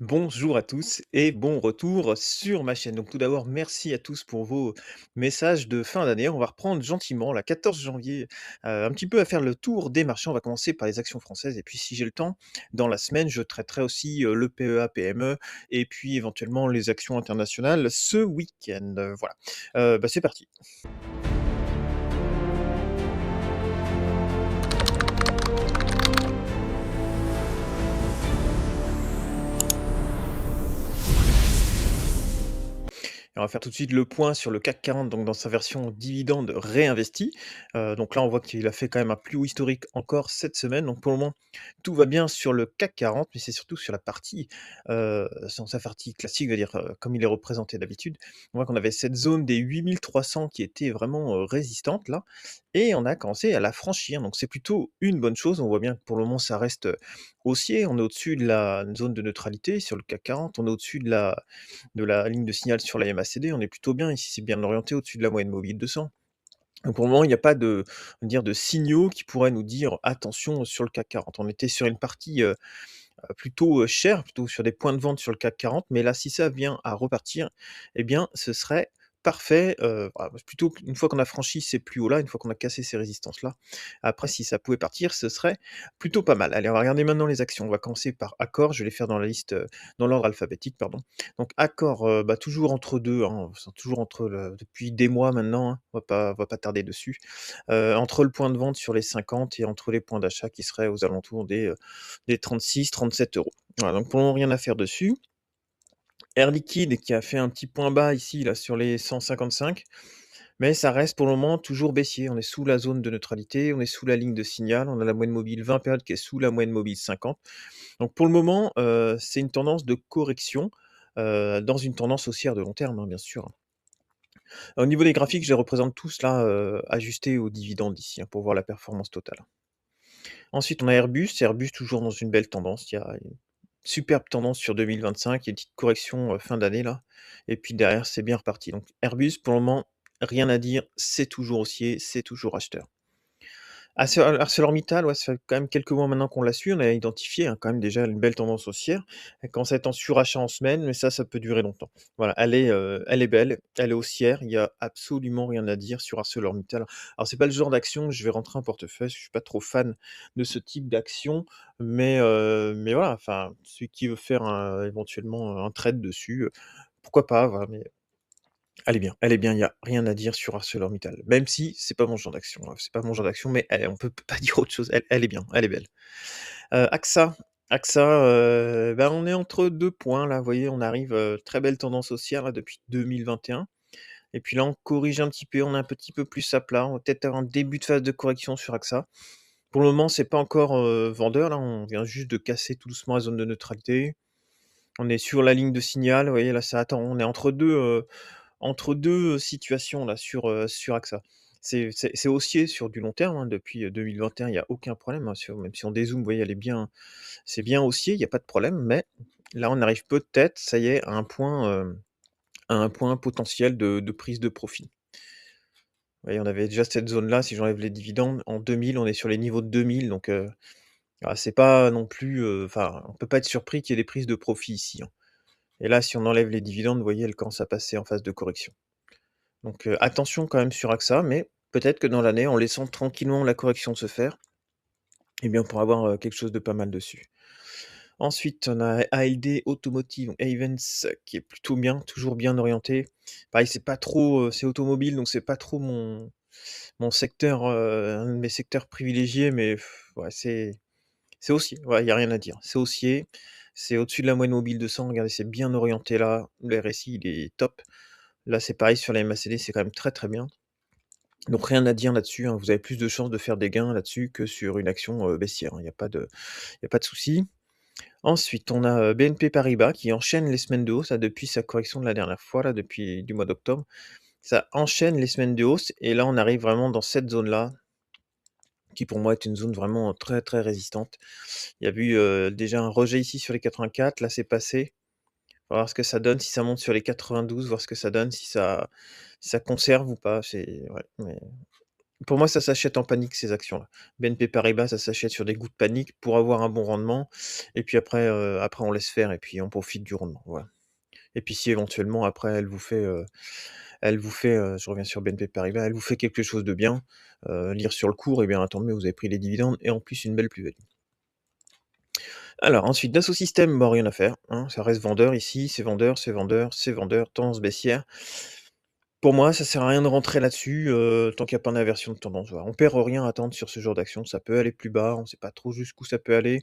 Bonjour à tous et bon retour sur ma chaîne. Donc tout d'abord, merci à tous pour vos messages de fin d'année. On va reprendre gentiment, la 14 janvier, un petit peu à faire le tour des marchés. On va commencer par les actions françaises et puis si j'ai le temps, dans la semaine, je traiterai aussi le PEA, PME et puis éventuellement les actions internationales ce week-end. Voilà. C'est parti. Et on va faire tout de suite le point sur le CAC 40, donc dans sa version dividende réinvesti. Donc là, on voit qu'il a fait quand même un plus haut historique encore cette semaine. Donc pour le moment, tout va bien sur le CAC 40, mais c'est surtout sur la partie, sur sa partie classique, on va dire, comme il est représenté d'habitude. On voit qu'on avait cette zone des 8300 qui était vraiment résistante là, et on a commencé à la franchir. Donc c'est plutôt une bonne chose. On voit bien que pour le moment, ça reste haussier. On est au-dessus de la zone de neutralité sur le CAC 40. On est au-dessus de la ligne de signal sur la MACD, on est plutôt bien ici, c'est bien orienté au-dessus de la moyenne mobile 200. Donc pour le moment, il n'y a pas de signaux qui pourraient nous dire: «Attention sur le CAC 40». On était sur une partie, plutôt, chère, plutôt sur des points de vente sur le CAC 40, mais là, si ça vient à repartir, eh bien, ce serait parfait, voilà, plutôt qu'une fois qu'on a franchi ces plus hauts-là, une fois qu'on a cassé ces résistances-là, après si ça pouvait partir, ce serait plutôt pas mal. Allez, on va regarder maintenant les actions. On va commencer par Accor, je vais les faire dans la liste, dans l'ordre alphabétique, pardon. Donc Accor, toujours entre 2, hein, c'est toujours entre le depuis des mois maintenant, hein, on va pas tarder dessus. Entre le point de vente sur les 50 et entre les points d'achat qui seraient aux alentours des 36-37 €. Voilà, donc pour le moment, rien à faire dessus. Air Liquide qui a fait un petit point bas ici, là, sur les 155, mais ça reste pour le moment toujours baissier. On est sous la zone de neutralité, on est sous la ligne de signal, on a la moyenne mobile 20 périodes qui est sous la moyenne mobile 50. Donc pour le moment, c'est une tendance de correction, dans une tendance haussière de long terme, hein, bien sûr. Au niveau des graphiques, je les représente tous là, ajustés aux dividendes ici, hein, pour voir la performance totale. Ensuite, on a Airbus toujours dans une belle tendance. Il y a une superbe tendance sur 2025, il y a une petite correction, fin d'année là et puis derrière, c'est bien reparti. Donc Airbus, pour le moment, rien à dire, c'est toujours haussier, c'est toujours acheteur. ArcelorMittal, ouais, ça fait quand même quelques mois maintenant qu'on l'a su. On a identifié, hein, quand même déjà une belle tendance haussière. Elle commence à être en surachat en semaine, mais ça peut durer longtemps. Voilà, elle est belle, elle est haussière, il y a absolument rien à dire sur ArcelorMittal. Alors c'est pas le genre d'action que je vais rentrer en portefeuille, je suis pas trop fan de ce type d'action, mais voilà, enfin, celui qui veut faire éventuellement un trade dessus, pourquoi pas, voilà, mais elle est bien, il y a rien à dire sur ArcelorMittal. Même si c'est pas mon genre d'action, hein, c'est pas mon genre d'action, mais on peut pas dire autre chose. Elle est bien, elle est belle. AXA, on est entre 2 points là, vous voyez, on arrive, très belle tendance haussière là depuis 2021 et puis là on corrige un petit peu, on est un petit peu plus à plat, on va peut-être avoir un début de phase de correction sur AXA. Pour le moment, c'est pas encore, vendeur là, on vient juste de casser tout doucement la zone de neutralité. On est sur la ligne de signal, vous voyez là ça attend, on est entre deux situations là sur AXA. C'est haussier sur du long terme, hein, depuis, 2021, il y a aucun problème, hein, même si on dézoome, vous voyez, c'est bien haussier, il y a pas de problème, mais là, on arrive peut-être, ça y est, à un point potentiel de prise de profit. Vous voyez, on avait déjà cette zone-là, si j'enlève les dividendes, en 2000, on est sur les niveaux de 2000, donc c'est pas non plus, enfin, on peut pas être surpris qu'il y ait des prises de profit ici, hein. Et là, si on enlève les dividendes, vous voyez, elle commence à passer en phase de correction. Donc attention quand même sur AXA, mais peut-être que dans l'année, en laissant tranquillement la correction se faire, eh bien, on pourra avoir, quelque chose de pas mal dessus. Ensuite, on a ALD Automotive, donc Ayvens, qui est plutôt bien, toujours bien orienté. Pareil, c'est pas trop, c'est automobile, donc c'est pas trop mon secteur, un de mes secteurs privilégiés, mais ouais, c'est haussier, ouais, il y a rien à dire. C'est haussier, c'est au-dessus de la moyenne mobile 200, regardez, c'est bien orienté là. Le RSI, il est top. Là, c'est pareil sur la MACD, c'est quand même très, très bien. Donc rien à dire là-dessus, hein. Vous avez plus de chances de faire des gains là-dessus que sur une action, baissière, hein. Il y a pas de souci. Ensuite, on a, BNP Paribas qui enchaîne les semaines de hausse, là, depuis sa correction de la dernière fois, là, depuis du mois d'octobre. Ça enchaîne les semaines de hausse et là, on arrive vraiment dans cette zone-là, qui pour moi est une zone vraiment très, très résistante. Il y a eu, déjà un rejet ici sur les 84, là, c'est passé. On va voir ce que ça donne, si ça monte sur les 92, voir ce que ça donne, si ça conserve ou pas. C'est ouais, mais Pour moi, ça s'achète en panique ces actions-là. BNP Paribas, ça s'achète sur des goûts de panique pour avoir un bon rendement et puis après on laisse faire et puis on profite du rendement, voilà. Et puis si éventuellement après je reviens sur BNP Paribas, elle vous fait quelque chose de bien, lire sur le cours et bien tant mieux, vous avez pris les dividendes et en plus une belle plus-value. Alors ensuite, Dassault Systèmes, bah, rien à faire, hein, ça reste vendeur ici, c'est vendeur, c'est vendeur, c'est vendeur, tendance baissière. Pour moi, ça sert à rien de rentrer là-dessus, tant qu'il y a pas d'inversion de tendance, voilà. On perd rien à attendre sur ce genre d'action, ça peut aller plus bas, on sait pas trop jusqu'où ça peut aller.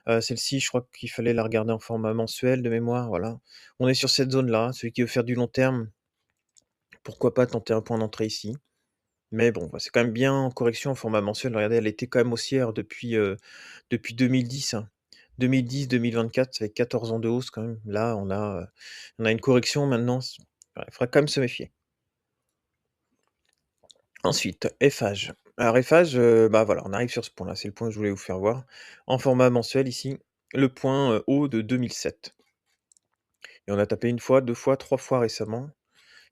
Celle-ci, je crois qu'il fallait la regarder en format mensuel de mémoire, voilà. On est sur cette zone-là, celui qui veut faire du long terme, pourquoi pas tenter un point d'entrée ici? Mais bon, bah, c'est quand même bien en correction en format mensuel. Regardez, elle était quand même haussière depuis 2010, hein. 2010-2024, ça fait 14 ans de hausse quand même. Là, on a une correction maintenant, ouais, il faudra quand même se méfier. Ensuite, Eiffage. Alors Eiffage, bah, voilà, on arrive sur ce point-là, c'est le point que je voulais vous faire voir. En format mensuel ici, le point, haut de 2007 et on a tapé une fois, 2 fois, 3 fois récemment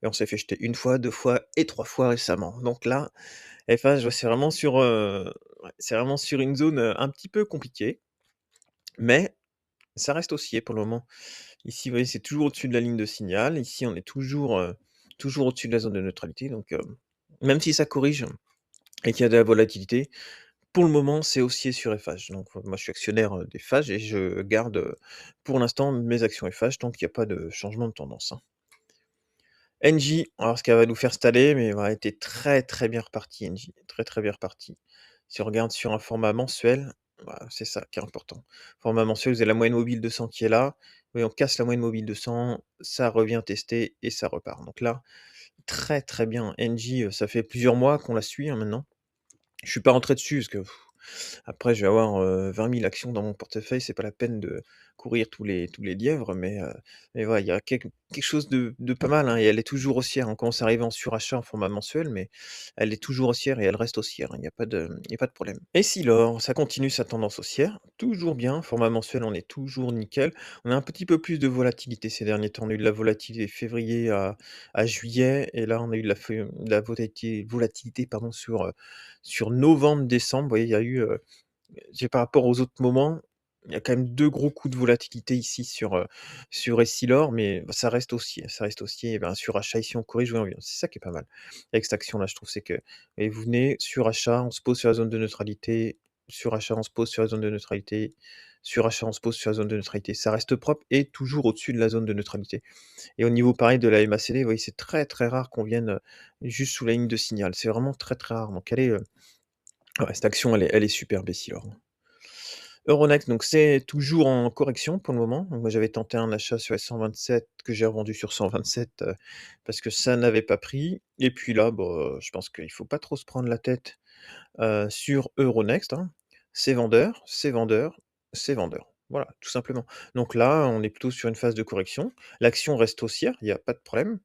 et on s'est fait jeter une fois, 2 fois et 3 fois récemment. Donc là, Eiffage, ouais, c'est vraiment sur une zone, un petit peu compliquée, mais ça reste haussier pour le moment. Ici, vous voyez, c'est toujours au-dessus de la ligne de signal. Ici, on est toujours au-dessus de la zone de neutralité, donc même si ça corrige et qu'il y a de la volatilité, pour le moment, c'est haussier sur Eiffage. Donc moi, je suis actionnaire, d'Eiffage et je garde, pour l'instant, mes actions Eiffage tant qu'il y a pas de changement de tendance, hein. Engie, alors ce qu'elle va nous faire staller, mais voilà, elle était très, très bien repartie Engie, très, très bien repartie. Si on regarde sur un format mensuel, voilà, c'est ça qui est important. Format mensuel, vous avez la moyenne mobile 200 qui est là. Oui, on casse la moyenne mobile 200, ça revient tester et ça repart. Donc là, très, très bien. Engie, ça fait plusieurs mois qu'on la suit, hein, maintenant. Je suis pas rentré dessus parce que après je vais avoir, 20 000 actions dans mon portefeuille, c'est pas la peine de courir tous les lièvres, mais voilà, il y a quelque chose de pas mal, hein, et elle est toujours haussière. On commence à arriver en surachat en format mensuel, mais elle est toujours haussière et elle reste haussière, hein, il y a pas de problème. Et Silor, ça continue sa tendance haussière, toujours bien, format mensuel, on est toujours nickel. On a un petit peu plus de volatilité ces derniers temps. On a eu de la volatilité février à juillet et là on a eu de la volatilité pardon sur novembre-décembre. Vous voyez, il y a eu, par rapport aux autres moments, il y a quand même 2 gros coups de volatilité ici sur Essilor, mais bah, ça reste haussier, ben, surachat ici on corrige, oui, on vient c'est ça qui est pas mal avec cette action-là, je trouve, c'est que et vous venez, surachat, on se pose sur la zone de neutralité, surachat, on se pose sur la zone de neutralité, surachat, on se pose sur la zone de neutralité. Ça reste propre et toujours au-dessus de la zone de neutralité et au niveau pareil de la MACD, vous voyez, c'est très, très rare qu'on vienne, juste sous la ligne de signal. C'est vraiment très, très rare donc ouais, cette action elle est superbe Essilor. Euronext, donc c'est toujours en correction pour le moment. Donc moi j'avais tenté un achat sur les 127 que j'ai revendu sur 127, parce que ça n'avait pas pris et puis là, bah, je pense qu'il faut pas trop se prendre la tête, sur Euronext, hein. C'est vendeur, c'est vendeur, c'est vendeur. Voilà, tout simplement. Donc là, on est plutôt sur une phase de correction. L'action reste haussière, il y a pas de problème,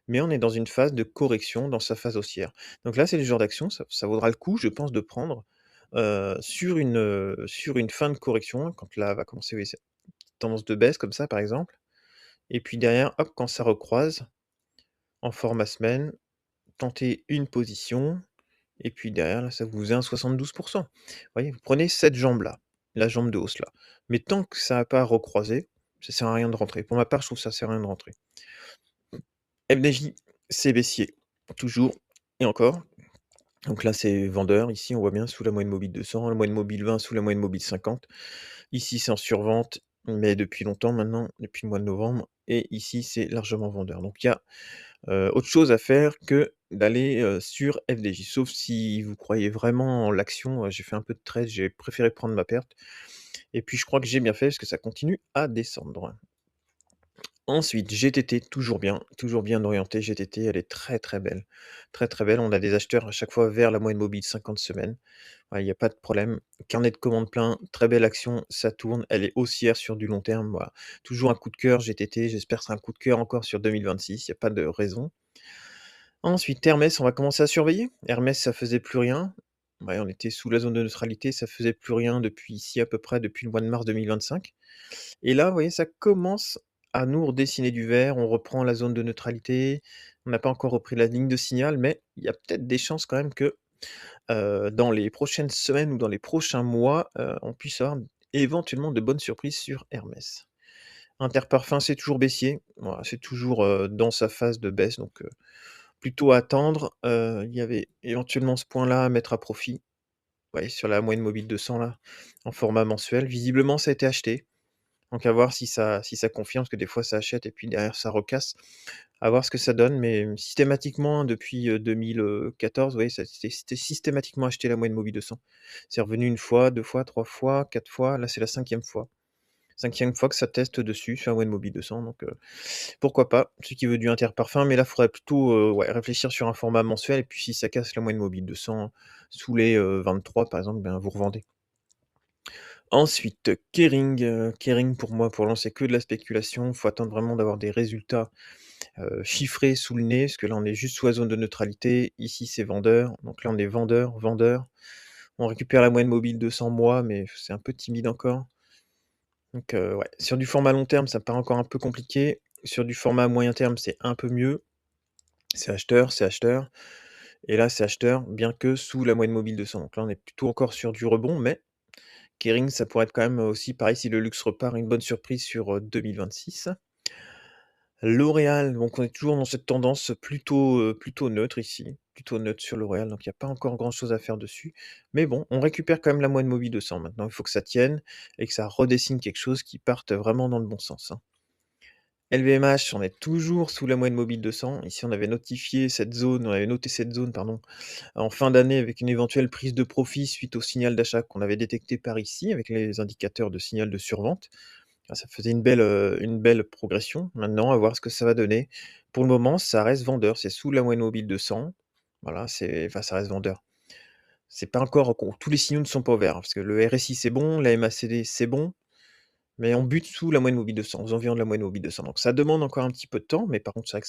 mais on est dans une phase de correction dans sa phase haussière. Donc là, c'est le genre d'action, ça vaudra le coup, je pense, de prendre, sur une fin de correction, hein, quand là va commencer, oui, cette tendance de baisse comme ça, par exemple et puis derrière, hop, quand ça recroise en format semaine, tenter une position et puis derrière, là, ça vous faisait un 72. Vous voyez? Vous prenez cette jambe-là, la jambe de hausse là, mais tant que ça a pas recroisé, ça sert à rien de rentrer. Pour ma part, je trouve que ça sert à rien de rentrer. FDJ, c'est baissier, toujours et encore. Donc là, c'est vendeur. Ici, on voit bien sous la moyenne mobile 200, la moyenne mobile 20 sous la moyenne mobile 50. Ici, c'est en survente, mais depuis longtemps maintenant, depuis le mois de novembre. Et ici, c'est largement vendeur. Donc il y a autre chose à faire que d'aller sur FDJ. Sauf si vous croyez vraiment en l'action. J'ai fait un peu de trade, j'ai préféré prendre ma perte. Et puis je crois que j'ai bien fait parce que ça continue à descendre. Ensuite, GTT, toujours bien orienté. GTT, elle est très, très belle. Très, très belle. On a des acheteurs à chaque fois vers la moyenne mobile 50 semaines. Ouais, il y a pas de problème. Carnet de commandes plein, très belle action, ça tourne. Elle est haussière sur du long terme, voilà. Toujours un coup de cœur GTT, j'espère que c'est un coup de cœur encore sur 2026, il y a pas de raison. Ensuite, Hermès, on va commencer à surveiller. Hermès, ça faisait plus rien. Ouais, on était sous la zone de neutralité, ça faisait plus rien depuis ici à peu près depuis le mois de mars 2025. Et là, vous voyez, ça commence à nous redessiner du vert, on reprend la zone de neutralité. On n'a pas encore repris la ligne de signal, mais il y a peut-être des chances quand même que dans les prochaines semaines ou dans les prochains mois, on puisse avoir éventuellement de bonnes surprises sur Hermès. Interparfums, c'est toujours baissier, voilà, c'est toujours, dans sa phase de baisse, donc plutôt à attendre. Il y avait éventuellement ce point-là à mettre à profit, ouais, sur la moyenne mobile 200 là, en format mensuel. Visiblement, ça a été acheté, donc à voir si ça confirme, parce que des fois ça achète et puis derrière ça recasse. À voir ce que ça donne, mais systématiquement depuis, 2014, oui, ça c'était systématiquement acheté la moyenne mobile 200. C'est revenu une fois, 2 fois, 3 fois, 4 fois, là c'est la cinquième fois. Cinquième fois que ça teste dessus sur la moyenne mobile 200, donc pourquoi pas, celui qui veut du Interparfum, mais là, il faudrait plutôt, ouais, réfléchir sur un format mensuel et puis si ça casse la moyenne mobile 200 sous les, 23 par exemple, ben, vous revendez. Ensuite, Kering, Kering pour moi, pour lancer que de la spéculation. Faut attendre vraiment d'avoir des résultats, chiffrés sous le nez, parce que là, on est juste sous la zone de neutralité. Ici, c'est vendeur, donc là, on est vendeur, vendeur. On récupère la moyenne mobile 200 mois, mais c'est un peu timide encore. Donc ouais, sur du format long terme, ça paraît encore un peu compliqué. Sur du format moyen terme, c'est un peu mieux. C'est acheteur et là, c'est acheteur, bien que sous la moyenne mobile 200. Donc là, on est plutôt encore sur du rebond, mais Kering, ça pourrait être quand même aussi pareil si le luxe repart, une bonne surprise sur, 2026. L'Oréal, donc on est toujours dans cette tendance plutôt neutre ici, plutôt neutre sur L'Oréal, donc il y a pas encore grand chose à faire dessus. Mais bon, on récupère quand même la moyenne mobile 200 maintenant. Il faut que ça tienne et que ça redessine quelque chose qui parte vraiment dans le bon sens, hein. LVMH, on est toujours sous la moyenne mobile 200. Ici, on avait noté cette zone, pardon, en fin d'année avec une éventuelle prise de profit suite au signal d'achat qu'on avait détecté par ici avec les indicateurs de signal de survente. Ah, ça faisait une belle progression. Maintenant, à voir ce que ça va donner. Pour le moment, ça reste vendeur, c'est sous la moyenne mobile 200. Voilà, ça reste vendeur. C'est pas encore tous les signaux ne sont pas au vert, hein, parce que le RSI, c'est bon, la MACD, c'est bon, mais on bute sous la moyenne mobile 200, aux environs de la moyenne mobile 200. Donc ça demande encore un petit peu de temps, mais par contre, c'est vrai que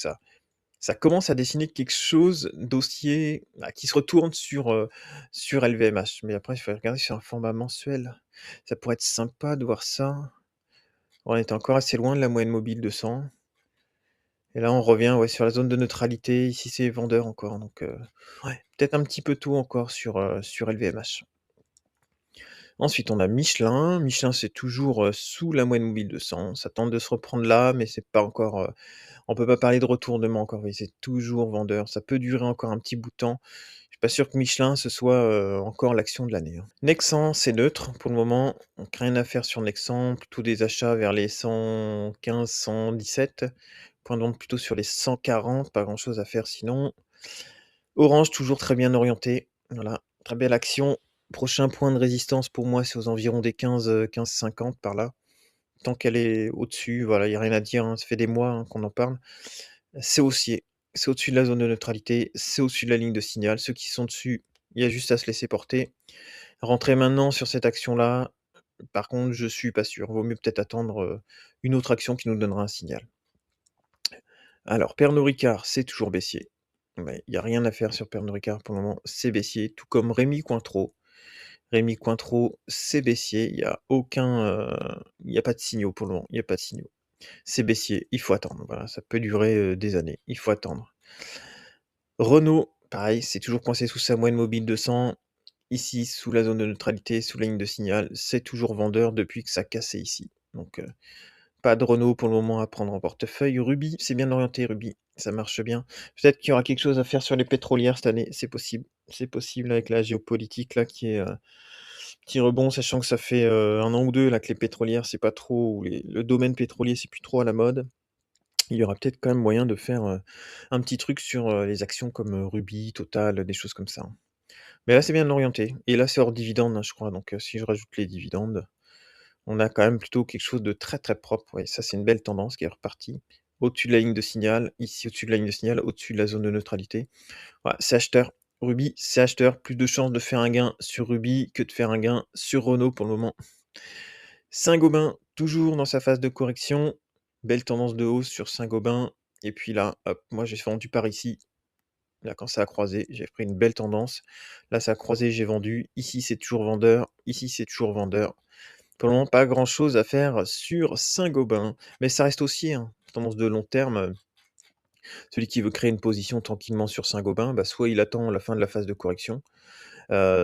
ça commence à dessiner quelque chose d'haussier, bah, qui se retourne sur LVMH. Mais après, il faut regarder sur un format mensuel. Ça pourrait être sympa de voir ça. On est encore assez loin de la moyenne mobile 200 et là, on revient, ouais, sur la zone de neutralité. Ici, c'est vendeur encore, donc ouais, peut-être un petit peu tôt encore sur LVMH. Ensuite, on a Michelin. Michelin, c'est toujours, sous la moyenne mobile 200. Ça tente de se reprendre là, mais c'est pas encore, on peut pas parler de retournement encore, oui, c'est toujours vendeur. Ça peut durer encore un petit bout de temps. Je suis pas sûr que Michelin, ce soit, encore l'action de l'année, hein. Nexan, c'est neutre pour le moment, donc rien à faire sur Nexan, plutôt des achats vers les 115-117. Point de vente plutôt sur les 140, pas grand-chose à faire sinon. Orange, toujours très bien orienté, voilà, très belle action. Prochain point de résistance pour moi, c'est aux environs des 15-50 par là. Tant qu'elle est au-dessus, voilà, il y a rien à dire, hein, ça fait des mois, hein, qu'on en parle. C'est haussier, c'est au-dessus de la zone de neutralité, c'est au-dessus de la ligne de signal. Ceux qui sont dessus, il y a juste à se laisser porter. Rentrer maintenant sur cette action-là, par contre, je suis pas sûr. Vaut mieux peut-être attendre, une autre action qui nous donnera un signal. Alors Pernod Ricard, c'est toujours baissier. Ouais, il y a rien à faire sur Pernod Ricard pour le moment, c'est baissier, tout comme Rémy Cointreau. Rémy Cointreau, c'est baissier, il y a pas de signaux pour le moment, il y a pas de signaux. C'est baissier, il faut attendre, voilà, ça peut durer, des années, il faut attendre. Renault, pareil, c'est toujours coincé sous sa moyenne mobile 200. Ici, sous la zone de neutralité, sous la ligne de signal, c'est toujours vendeur depuis que ça cassait ici. Donc, pas de Renault pour le moment à prendre en portefeuille. Ruby, c'est bien orienté Ruby, ça marche bien. Peut-être qu'il y aura quelque chose à faire sur les pétrolières cette année, c'est possible. C'est possible avec la géopolitique là qui est, petit rebond, sachant que ça fait, 1 an ou 2 là que les pétrolières, c'est pas trop ou le domaine pétrolier, c'est plus trop à la mode. Il y aura peut-être quand même moyen de faire, un petit truc sur, les actions comme, Ruby, Total, des choses comme ça, hein. Mais là, c'est bien orienté et là, c'est hors dividende, hein, je crois, donc si je rajoute les dividendes, on a quand même plutôt quelque chose de très, très propre. Ouais, ça, c'est une belle tendance qui est repartie. Au-dessus de la ligne de signal, ici au-dessus de la ligne de signal, au-dessus de la zone de neutralité. Ouais, c'est acheteur. Ruby, c'est acheteur. Plus de chances de faire un gain sur Ruby que de faire un gain sur Renault pour le moment. Saint-Gobain, toujours dans sa phase de correction. Belle tendance de hausse sur Saint-Gobain. Et puis là, hop, moi j'ai vendu par ici. Là, quand ça a croisé, j'ai pris une belle tendance. Là, ça a croisé, j'ai vendu. Ici, c'est toujours vendeur. Ici, c'est toujours vendeur. Pour le moment, pas grand-chose à faire sur Saint-Gobain. Mais ça reste aussi, hein, tendance de long terme. Celui qui veut créer une position tranquillement sur Saint-Gobain, bah, soit il attend la fin de la phase de correction,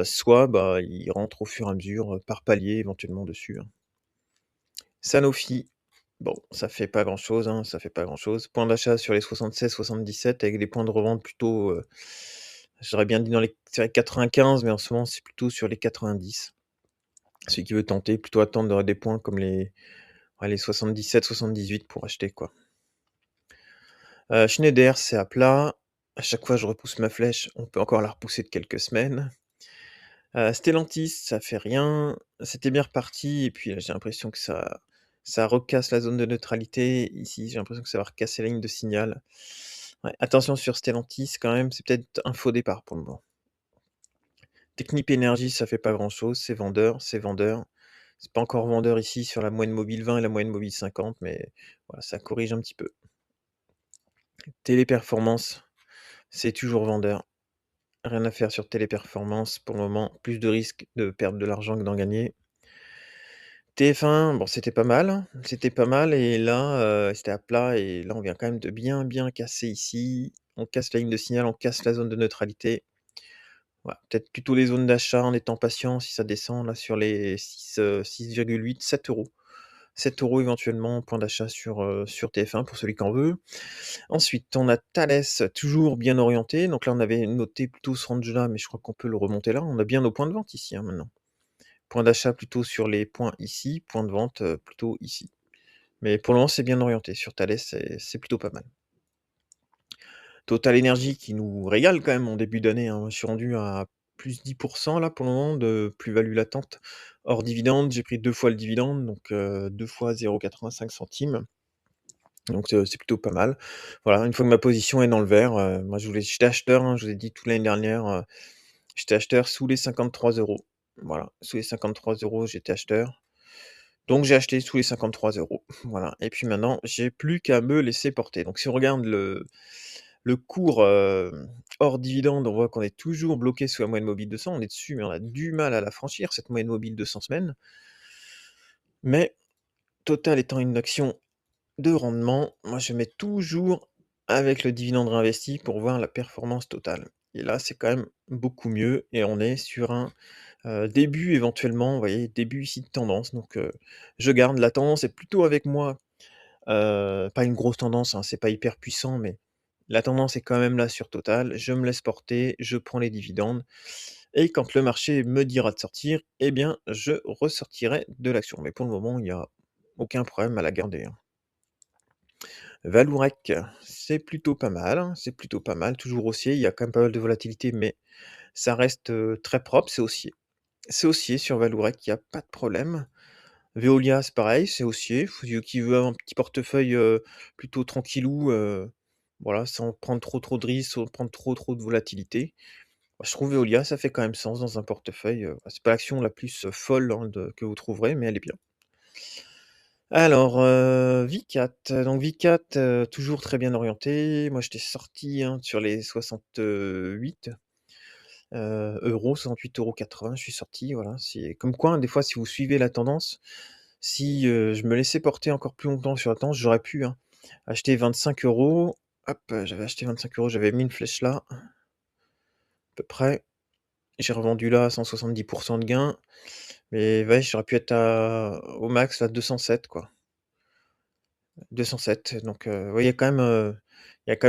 soit, bah, il rentre au fur et à mesure, par palier éventuellement dessus, hein. Sanofi, bon, ça fait pas grand-chose, hein, ça fait pas grand-chose. Point d'achat sur les 76-77 avec des points de revente plutôt, j'aurais bien dit sur les 95, mais en ce moment, c'est plutôt sur les 90. Celui qui veut tenter, plutôt attendre des points comme les 77-78 pour acheter, quoi. Schneider, c'est à plat. À chaque fois, je repousse ma flèche, on peut encore la repousser de quelques semaines. Stellantis, ça fait rien. C'était bien reparti et puis, j'ai l'impression que ça recasse la zone de neutralité. Ici, j'ai l'impression que ça va recasser la ligne de signal. Ouais, attention sur Stellantis quand même, c'est peut-être un faux départ pour le moment. Technip Energies, ça fait pas grand-chose, c'est vendeur, c'est vendeur. C'est pas encore vendeur ici sur la moyenne mobile 20 et la moyenne mobile 50, mais voilà, ça corrige un petit peu. Téléperformance, c'est toujours vendeur. Rien à faire sur Téléperformance pour le moment, plus de risques de perdre de l'argent que d'en gagner. TF1, bon, c'était pas mal et là, c'était à plat et là, on vient quand même de bien, bien casser ici. On casse la ligne de signal, on casse la zone de neutralité. Voilà, peut-être plutôt les zones d'achat en étant patient si ça descend là sur les 6,8, 7 €. 7 € éventuellement, point d'achat sur TF1 pour celui qui en veut. Ensuite, on a Thales, toujours bien orienté. Donc là, on avait noté plutôt ce range-là, mais je crois qu'on peut le remonter là. On a bien nos points de vente ici, hein, maintenant. Point d'achat plutôt sur les points ici, point de vente, plutôt ici. Mais pour le moment, c'est bien orienté. Sur Thales, c'est plutôt pas mal. Total Energy qui nous régale quand même en début d'année, hein. Je suis rendu à plus 10 là pour le moment de plus-value latente. Hors dividende, j'ai pris 2 fois le dividende, donc 2 fois 0,85 centimes. Donc c'est plutôt pas mal. Voilà, une fois que ma position est dans le vert, moi j'étais acheteur, hein, je vous ai dit toute l'année dernière, j'étais acheteur sous les 53 €. Voilà, sous les 53 €, j'étais acheteur. Donc j'ai acheté sous les 53 €. Voilà et puis maintenant, j'ai plus qu'à me laisser porter. Donc si on regarde le cours, hors dividende, on voit qu'on est toujours bloqué sous la moyenne mobile 200. On est dessus, mais on a du mal à la franchir, cette moyenne mobile 200 semaines. Mais Total étant une action de rendement, moi je mets toujours avec le dividende réinvesti pour voir la performance totale. Et là, c'est quand même beaucoup mieux et on est sur un, début éventuellement, vous voyez, début ici de tendance donc je garde. La tendance est plutôt avec moi, pas une grosse tendance, hein, c'est pas hyper puissant, mais la tendance est quand même là sur Total. Je me laisse porter, je prends les dividendes et quand le marché me dira de sortir, eh bien, je ressortirai de l'action. Mais pour le moment, il y a aucun problème à la garder, hein. Vallourec, c'est plutôt pas mal, hein, c'est plutôt pas mal, toujours haussier. Il y a quand même pas mal de volatilité, mais ça reste, très propre, c'est haussier. C'est haussier sur Vallourec, il y a pas de problème. Veolia, c'est pareil, c'est haussier. Qui veut avoir un petit portefeuille, plutôt tranquillou, voilà, sans prendre trop de risques, sans prendre trop de volatilité. Bah, je trouve Veolia, ça fait quand même sens dans un portefeuille, bah, c'est pas l'action la plus, folle, hein, que vous trouverez, mais elle est bien. Alors, Vicat, donc Vicat, toujours très bien orienté. Moi, j'étais sorti, hein, sur les 68 €, 68,80 €, je suis sorti, voilà. C'est comme quoi, hein, des fois, si vous suivez la tendance, si, je me laissais porter encore plus longtemps sur la tendance, j'aurais pu, hein, acheter 25 €. Hop, j'avais acheté 25 €, j'avais mis une flèche là, à peu près. J'ai revendu là à 170 de gain, mais ouais, j'aurais pu être à au max à 207 quoi. 207 donc ouais, il y a quand même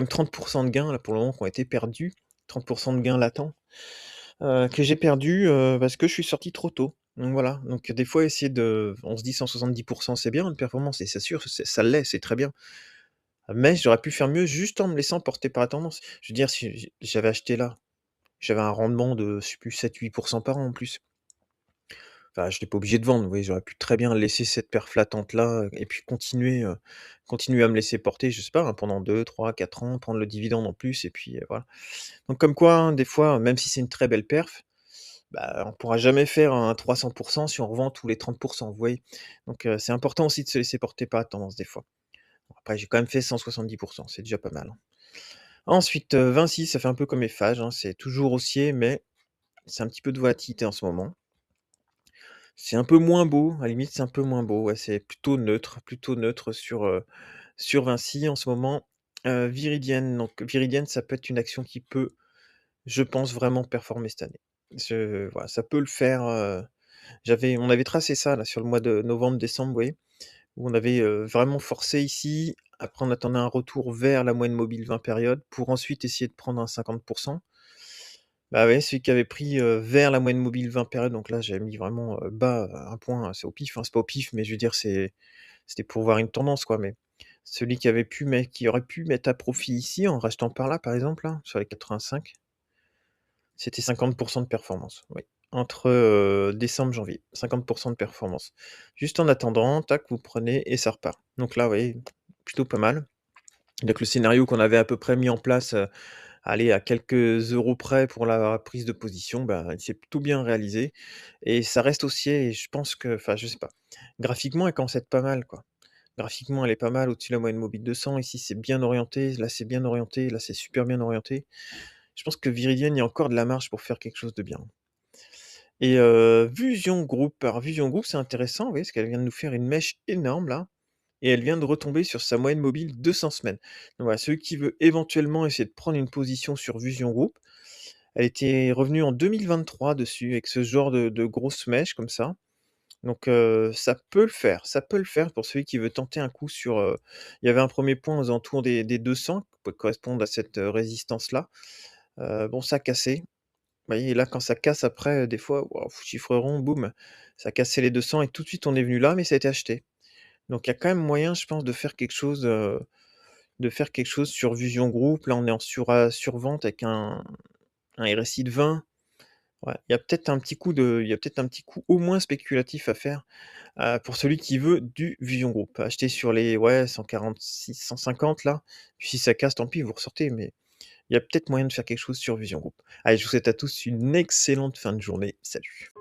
30 de gains là pour le moment qui ont été perdus. 30 de gains latents, que j'ai perdus, parce que je suis sorti trop tôt. Donc voilà, donc des fois essayer de on se dit 170 c'est bien une performance et c'est sûr, ça l'est, c'est très bien. Mais j'aurais pu faire mieux juste en me laissant porter par la tendance. Je veux dire si j'avais acheté là, j'avais un rendement de je sais plus 7-8 par an en plus. Enfin, j'étais pas obligé de vendre, vous voyez? J'aurais pu très bien laisser cette perf latente là, et puis continuer à me laisser porter, je sais pas, hein, pendant 2, 3, 4 ans, prendre le dividende en plus et puis, voilà. Donc comme quoi, hein, des fois, même si c'est une très belle perf, bah, on pourra jamais faire un 300 si on revend tous les 30 vous voyez? Donc c'est important aussi de se laisser porter par la tendance des fois. Bon après j'ai quand même fait 170 c'est déjà pas mal, hein. Ensuite, Vinci, ça fait un peu comme Eiffage, hein, c'est toujours haussier, mais c'est un petit peu de volatilité en ce moment. C'est un peu moins beau, à la limite, c'est un peu moins beau, ouais, c'est plutôt neutre sur Vinci en ce moment. Viridienne, donc Viridienne, ça peut être une action qui peut, je pense, vraiment performer cette année. Voilà, ça peut le faire, on avait tracé ça là sur le mois de novembre-décembre, vous voyez? Où on avait, vraiment forcé ici, après on attendait un retour vers la moyenne mobile 20 périodes pour ensuite essayer de prendre un 50. Bah, ouais, celui qui avait pris, vers la moyenne mobile 20 périodes, donc là j'avais mis vraiment, bas, 1 point, c'est au pif, hein, c'est pas au pif, mais je veux dire c'était pour voir une tendance quoi, mais celui qui aurait pu mettre à profit ici en rachetant par là, par exemple, là, sur les 85, c'était 50 de performance, oui. Entre, décembre, janvier, 50 de performance. Juste en attendant, tac, vous prenez et ça repart. Donc là, vous voyez, plutôt pas mal. Donc le scénario qu'on avait à peu près mis en place, allez, à quelques euros près pour la prise de position, bah, il s'est plutôt bien réalisé et ça reste haussier et je pense que enfin, je sais pas. Graphiquement, elle commence à être pas mal, quoi. Graphiquement, elle est pas mal au-dessus de la moyenne mobile 200. Ici, c'est bien orienté, là, c'est bien orienté, là, c'est super bien orienté. Je pense que Viridienne, il y a encore de la marge pour faire quelque chose de bien. Et Vusion Group. Alors Vusion Group, c'est intéressant, vous voyez, parce qu'elle vient de nous faire une mèche énorme là et elle vient de retomber sur sa moyenne mobile 200 semaines. Donc voilà, celui qui veut éventuellement essayer de prendre une position sur Vusion Group, elle était revenue en 2023 dessus avec ce genre de grosse mèche comme ça. Donc ça peut le faire pour celui qui veut tenter un coup sur, il y avait un premier point aux alentours des 200 qui peut correspondre à cette, résistance-là. Bon, ça a cassé. Vous voyez, là, quand ça casse après, des fois, waouh, chiffre rond, boum, ça a cassé les 200 et tout de suite on est venu là, mais ça a été acheté. Donc il y a quand même moyen, je pense, de faire quelque chose sur Vusion Group. Là, on est en survente avec un RSI de 20. Ouais, il y a peut-être un petit coup au moins spéculatif à faire, pour celui qui veut du Vusion Group. Acheter sur les, ouais, 146-150 là, puis si ça casse, tant pis, vous ressortez, mais il y a peut-être moyen de faire quelque chose sur Vusion Group. Allez, je vous souhaite à tous une excellente fin de journée. Salut.